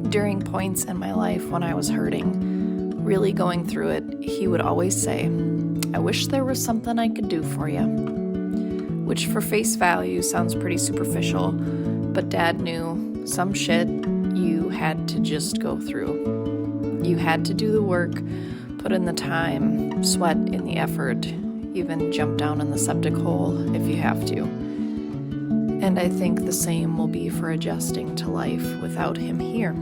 During points in my life when I was hurting, really going through it, he would always say, "I wish there was something I could do for you." Which for face value sounds pretty superficial, but Dad knew some shit you had to just go through. You had to do the work, put in the time, sweat in the effort, even jump down in the septic hole if you have to. And I think the same will be for adjusting to life without him here.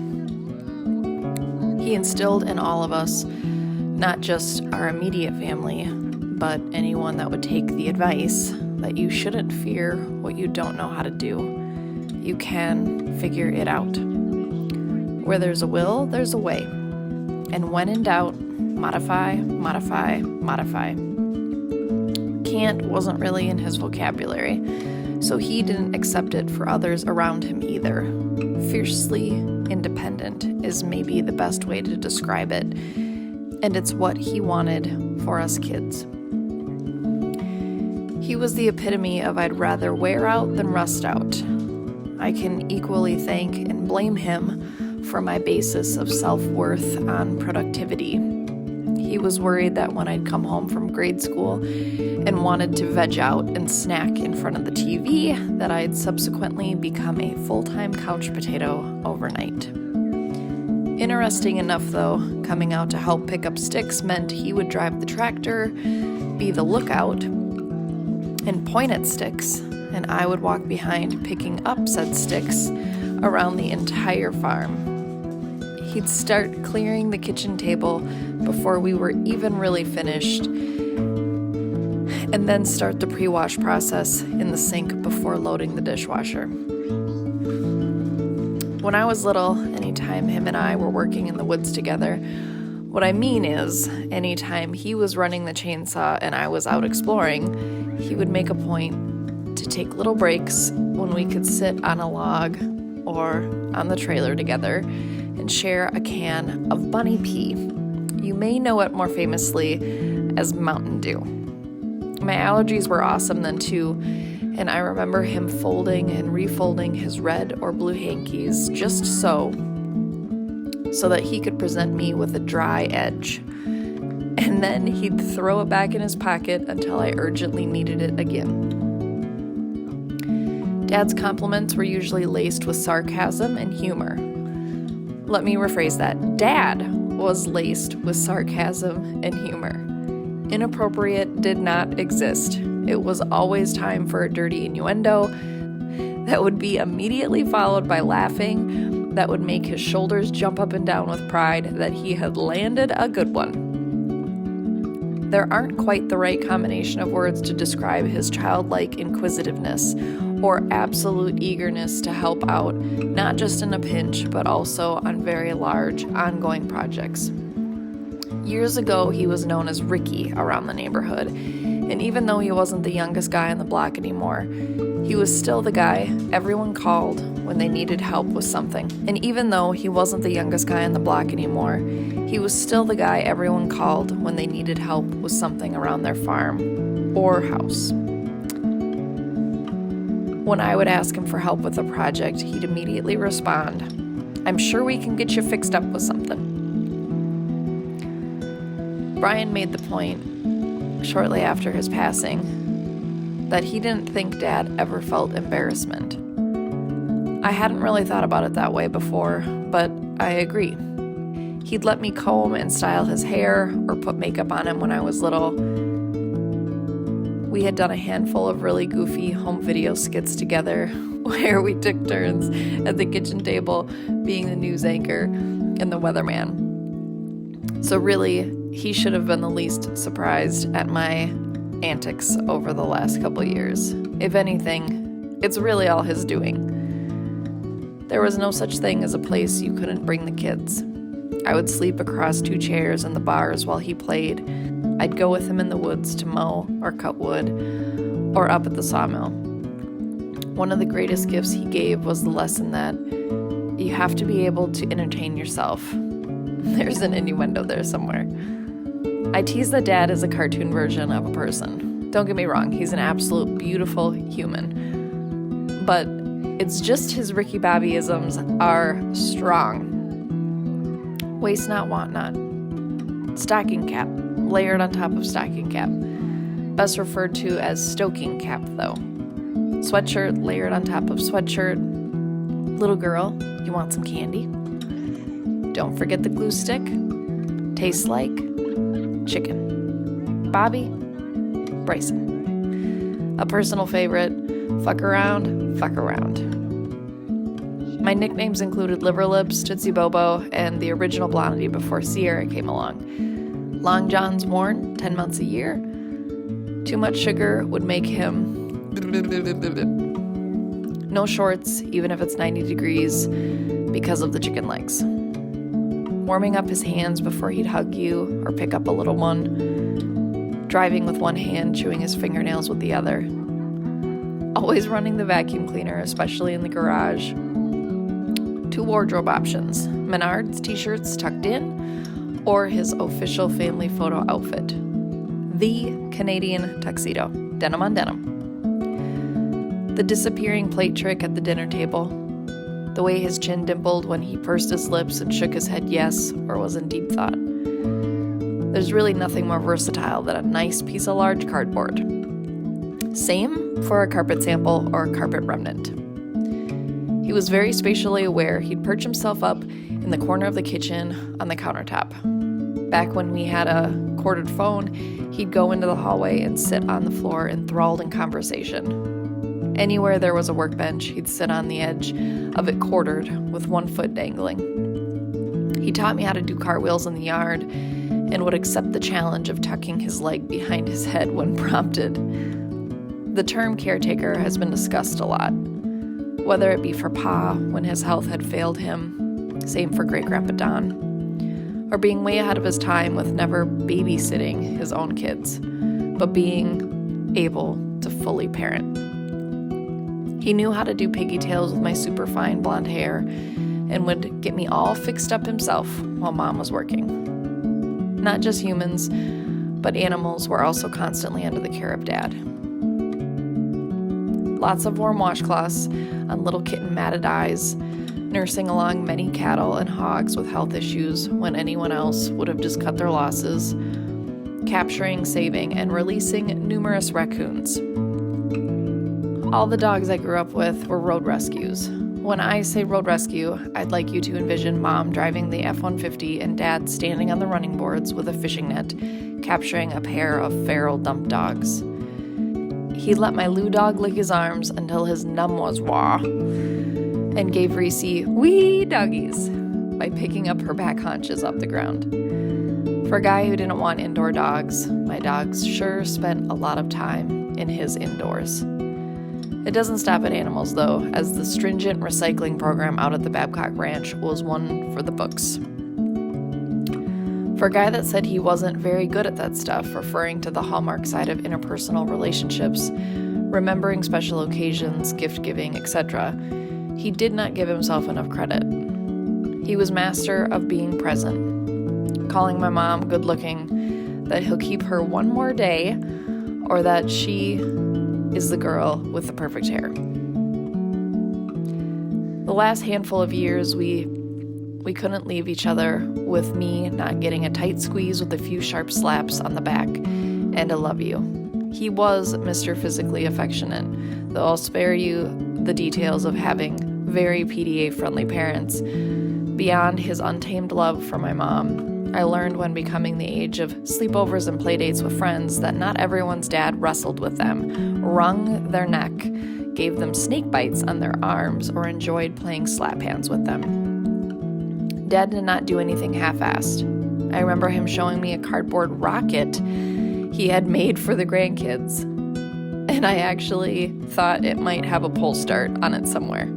He instilled in all of us, not just our immediate family, but anyone that would take the advice, that you shouldn't fear what you don't know how to do. You can figure it out. Where there's a will, there's a way. And when in doubt, modify, modify, modify. Can't wasn't really in his vocabulary, so he didn't accept it for others around him either. Fiercely independent is maybe the best way to describe it, and it's what he wanted for us kids. He was the epitome of I'd rather wear out than rust out. I can equally thank and blame him for my basis of self-worth on productivity. He was worried that when I'd come home from grade school and wanted to veg out and snack in front of the TV, that I'd subsequently become a full-time couch potato overnight. Interesting enough though, coming out to help pick up sticks meant he would drive the tractor, be the lookout, and point at sticks, and I would walk behind picking up said sticks around the entire farm. He'd start clearing the kitchen table before we were even really finished, and then start the pre-wash process in the sink before loading the dishwasher. When I was little, anytime him and I were working in the woods together, what I mean is, anytime he was running the chainsaw and I was out exploring, he would make a point to take little breaks when we could sit on a log or on the trailer together and share a can of Bunny Pea. You may know it more famously as Mountain Dew. My allergies were awesome then too, and I remember him folding and refolding his red or blue hankies just so that he could present me with a dry edge. And then he'd throw it back in his pocket until I urgently needed it again. Dad's compliments were usually laced with sarcasm and humor. Let me rephrase that. Dad was laced with sarcasm and humor. Inappropriate did not exist. It was always time for a dirty innuendo that would be immediately followed by laughing that would make his shoulders jump up and down with pride that he had landed a good one. There aren't quite the right combination of words to describe his childlike inquisitiveness or absolute eagerness to help out, not just in a pinch, but also on very large, ongoing projects. Years ago, he was known as Ricky around the neighborhood, and even though he wasn't the youngest guy on the block anymore, he was still the guy everyone called when they needed help with something. And even though he wasn't the youngest guy on the block anymore, he was still the guy everyone called when they needed help with something around their farm or house. When I would ask him for help with a project, he'd immediately respond, "I'm sure we can get you fixed up with something." Brian made the point, shortly after his passing, that he didn't think Dad ever felt embarrassment. I hadn't really thought about it that way before, but I agree. He'd let me comb and style his hair or put makeup on him when I was little. We had done a handful of really goofy home video skits together where we took turns at the kitchen table being the news anchor and the weatherman. So really, he should have been the least surprised at my antics over the last couple years. If anything, it's really all his doing. There was no such thing as a place you couldn't bring the kids. I would sleep across 2 chairs in the bars while he played. I'd go with him in the woods to mow or cut wood, or up at the sawmill. One of the greatest gifts he gave was the lesson that you have to be able to entertain yourself. There's an innuendo there somewhere. I tease that Dad is a cartoon version of a person. Don't get me wrong, he's an absolute beautiful human. But it's just his Ricky Bobby-isms are strong. waste not, want not. Stocking cap, layered on top of stocking cap. Best referred to as stoking cap, though. Sweatshirt layered on top of sweatshirt. Little girl, you want some candy? Don't forget the glue stick. Tastes like chicken. Bobby, Bryson. A personal favorite, fuck around, fuck around. My nicknames included Liver Lips, Tootsie Bobo, and the original Blondie before Sierra came along. Long John's worn, 10 months a year. Too much sugar would make him... No shorts, even if it's 90 degrees, because of the chicken legs. Warming up his hands before he'd hug you or pick up a little one. Driving with one hand, chewing his fingernails with the other. Always running the vacuum cleaner, especially in the garage. 2 wardrobe options, Menards t-shirts tucked in, or his official family photo outfit. The Canadian tuxedo, denim on denim. The disappearing plate trick at the dinner table. The way his chin dimpled when he pursed his lips and shook his head yes or was in deep thought. There's really nothing more versatile than a nice piece of large cardboard. Same for a carpet sample or a carpet remnant. He was very spatially aware. He'd perch himself up in the corner of the kitchen on the countertop. Back when we had a corded phone, he'd go into the hallway and sit on the floor enthralled in conversation. Anywhere there was a workbench, he'd sit on the edge of it quartered with one foot dangling. He taught me how to do cartwheels in the yard and would accept the challenge of tucking his leg behind his head when prompted. The term caretaker has been discussed a lot, whether it be for Pa when his health had failed him, same for Great-Grandpa Don, or being way ahead of his time with never babysitting his own kids, but being able to fully parent. He knew how to do piggy tails with my super fine blonde hair and would get me all fixed up himself while Mom was working. Not just humans, but animals were also constantly under the care of Dad. Lots of warm washcloths on little kitten matted eyes, nursing along many cattle and hogs with health issues when anyone else would have just cut their losses, capturing, saving, and releasing numerous raccoons. All the dogs I grew up with were road rescues. When I say road rescue, I'd like you to envision Mom driving the F-150 and Dad standing on the running boards with a fishing net, capturing a pair of feral dump dogs. He let my Lou dog lick his arms until his numb was wah, and gave Reese wee doggies by picking up her back haunches off the ground. For a guy who didn't want indoor dogs, my dogs sure spent a lot of time in his indoors. It doesn't stop at animals, though, as the stringent recycling program out at the Babcock Ranch was one for the books. For a guy that said he wasn't very good at that stuff, referring to the hallmark side of interpersonal relationships, remembering special occasions, gift-giving, etc., he did not give himself enough credit. He was master of being present, calling my mom good-looking, that he'll keep her one more day, or that she is the girl with the perfect hair. The last handful of years, we couldn't leave each other, with me not getting a tight squeeze with a few sharp slaps on the back and a love you. He was Mr. Physically Affectionate, though I'll spare you the details of having very PDA-friendly parents. Beyond his untamed love for my mom, I learned when becoming the age of sleepovers and playdates with friends that not everyone's dad wrestled with them, wrung their neck, gave them snake bites on their arms, or enjoyed playing slap hands with them. Dad did not do anything half-assed. I remember him showing me a cardboard rocket he had made for the grandkids, and I actually thought it might have a pull start on it somewhere.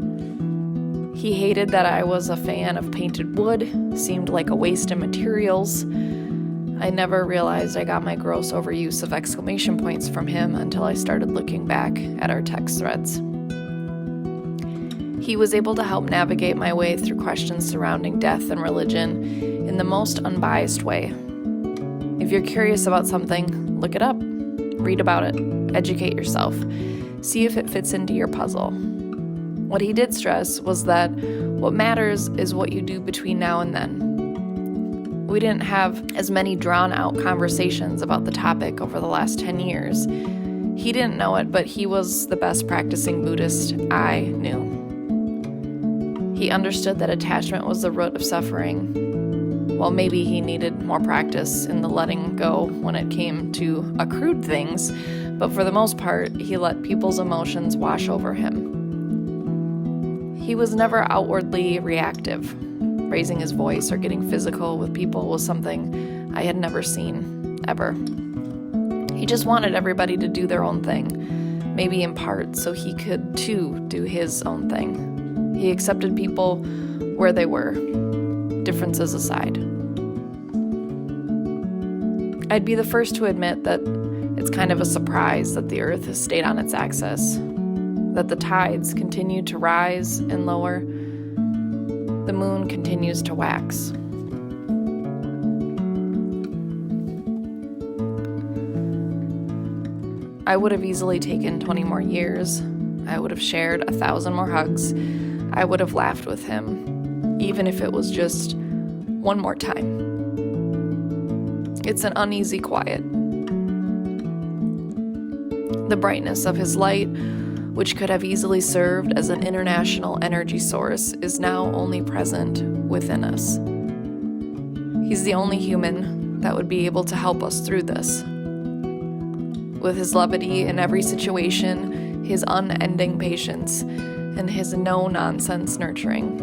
He hated that I was a fan of painted wood, seemed like a waste of materials. I never realized I got my gross overuse of exclamation points from him until I started looking back at our text threads. He was able to help navigate my way through questions surrounding death and religion in the most unbiased way. If you're curious about something, look it up, read about it, educate yourself, see if it fits into your puzzle. What he did stress was that what matters is what you do between now and then. We didn't have as many drawn-out conversations about the topic over the last 10 years. He didn't know it, but he was the best practicing Buddhist I knew. He understood that attachment was the root of suffering. Well, maybe he needed more practice in the letting go when it came to accrued things, but for the most part, he let people's emotions wash over him. He was never outwardly reactive. Raising his voice or getting physical with people was something I had never seen, ever. He just wanted everybody to do their own thing, maybe in part so he could, too, do his own thing. He accepted people where they were, differences aside. I'd be the first to admit that it's kind of a surprise that the Earth has stayed on its axis, that the tides continue to rise and lower. The moon continues to wax. I would have easily taken 20 more years. I would have shared 1,000 more hugs. I would have laughed with him, even if it was just one more time. It's an uneasy quiet. The brightness of his light, which could have easily served as an international energy source, is now only present within us. He's the only human that would be able to help us through this. With his levity in every situation, his unending patience, and his no-nonsense nurturing.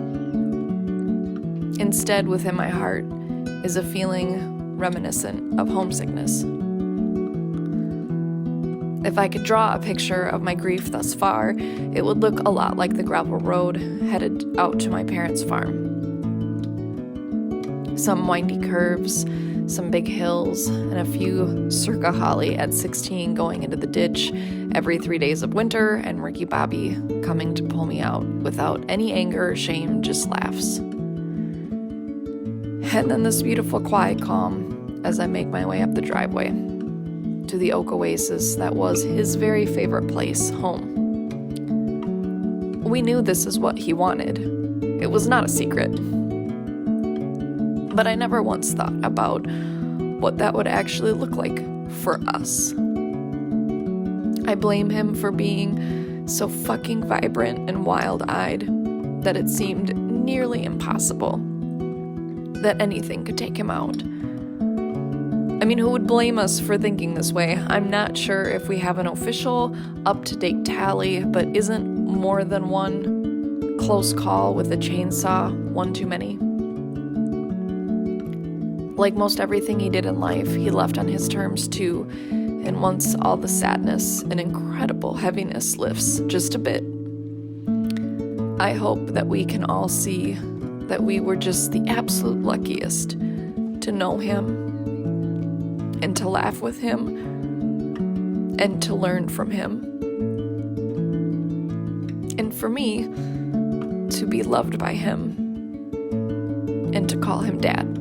Instead, within my heart, is a feeling reminiscent of homesickness. If I could draw a picture of my grief thus far, it would look a lot like the gravel road headed out to my parents' farm. Some windy curves, some big hills, and a few circa Holly at 16 going into the ditch every 3 days of winter, and Ricky Bobby coming to pull me out without any anger or shame, just laughs. And then this beautiful quiet calm as I make my way up the driveway to the oak oasis that was his very favorite place, home. We knew this is what he wanted. It was not a secret. But I never once thought about what that would actually look like for us. I blame him for being so fucking vibrant and wild-eyed that it seemed nearly impossible that anything could take him out. I mean, who would blame us for thinking this way? I'm not sure if we have an official, up-to-date tally, but isn't more than one close call with a chainsaw one too many? Like most everything he did in life, he left on his terms too, and once all the sadness and incredible heaviness lifts just a bit, I hope that we can all see that we were just the absolute luckiest to know him, and to laugh with him, and to learn from him. And for me, to be loved by him, and to call him Dad.